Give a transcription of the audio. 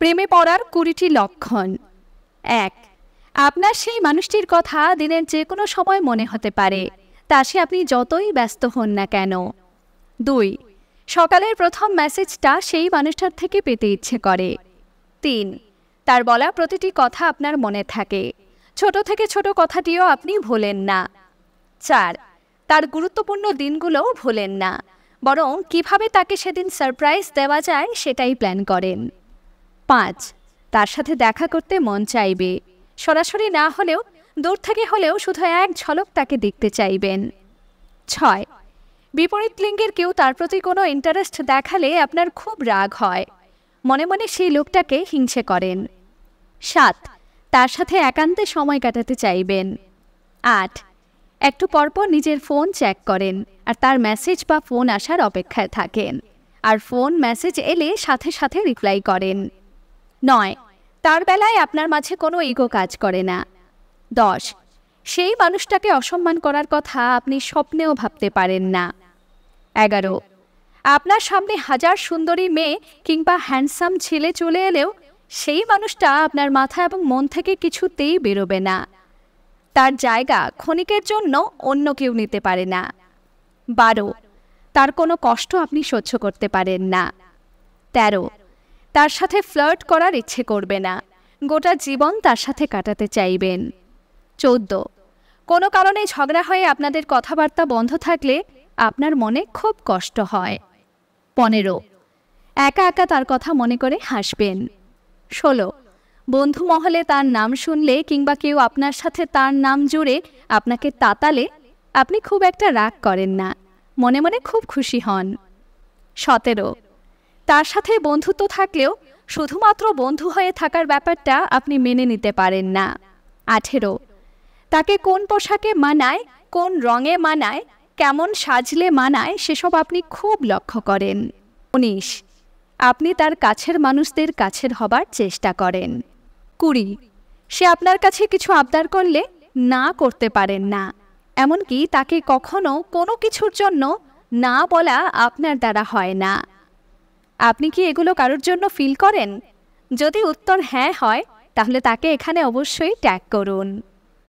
প্রেমে পড়ার ২০টি লক্ষণ। ১. আপনার সেই মানুষটির কথা দিনের যে কোনো সময় মনে হতে পারে, তা সে আপনি যতই ব্যস্ত হন না কেন। ২. সকালের প্রথম মেসেজটা সেই মানুষটার থেকে পেতে ইচ্ছে করে। ৩. তার বলা প্রতিটি কথা আপনার মনে থাকে, ছোট থেকে ছোট কথাটিও আপনি ভোলেন না। ৪. তার গুরুত্বপূর্ণ দিনগুলোও ভোলেন না, বরং কিভাবে তাকে সেদিন সারপ্রাইজ দেওয়া যায় সেটাই প্ল্যান করেন। ৫. তার সাথে দেখা করতে মন চাইবে, সরাসরি না হলেও দূর থেকে হলেও শুধু এক ঝলক তাকে দেখতে চাইবেন। ৬. বিপরীত লিঙ্গের কেউ তার প্রতি কোনো ইন্টারেস্ট দেখালে আপনার খুব রাগ হয়, মনে মনে সেই লোকটাকে হিংসে করেন। ৭. তার সাথে একান্তে সময় কাটাতে চাইবেন। ৮. একটু পরপর নিজের ফোন চেক করেন আর তার মেসেজ বা ফোন আসার অপেক্ষায় থাকেন, আর ফোন মেসেজ এলে সাথে সাথে রিপ্লাই করেন। ৯. তার বেলায় আপনার মাঝে কোনো ইগো কাজ করে না। ১০. সেই মানুষটাকে অসম্মান করার কথা আপনি স্বপ্নেও ভাবতে পারেন না। ১১. আপনার সামনে হাজার সুন্দরী মেয়ে কিংবা হ্যান্ডসাম ছেলে চলে এলেও সেই মানুষটা আপনার মাথা এবং মন থেকে কিছুতেই বেরোবে না। তার জায়গা ক্ষণিকের জন্য অন্য কেউ নিতে পারে না। ১২. তার কোনো কষ্ট আপনি সহ্য করতে পারেন না। ১৩. তার সাথে ফ্লার্ট করার ইচ্ছে করবে না, গোটা জীবন তার সাথে কাটাতে চাইবেন। ১৪. কোনো কারণে ঝগড়া হয়ে আপনাদের কথাবার্তা বন্ধ থাকলে আপনার মনে খুব কষ্ট হয়। ১৫. একা একা তার কথা মনে করে হাসবেন। ১৬. বন্ধু মহলে তার নাম শুনলে কিংবা কেউ আপনার সাথে তার নাম জুড়ে আপনাকে তাতালে আপনি খুব একটা রাগ করেন না, মনে মনে খুব খুশি হন। ১৭. তার সাথে বন্ধুত্ব থাকলেও শুধুমাত্র বন্ধু হয়ে থাকার ব্যাপারটা আপনি মেনে নিতে পারেন না। ১৮. তাকে কোন পোশাকে মানায়, কোন রঙে মানায়, কেমন সাজলে মানায় সেসব আপনি খুব লক্ষ্য করেন। ১৯. আপনি তার কাছের মানুষদের কাছের হবার চেষ্টা করেন। ২০. সে আপনার কাছে কিছু আবদার করলে না করতে পারেন না, এমনকি তাকে কখনো কোনো কিছুর জন্য না বলা আপনার দ্বারা হয় না। আপনি কি এগুলো কারোর জন্য ফিল করেন? যদি উত্তর হ্যাঁ হয়, তাহলে তাকে এখানে অবশ্যই ট্যাগ করুন।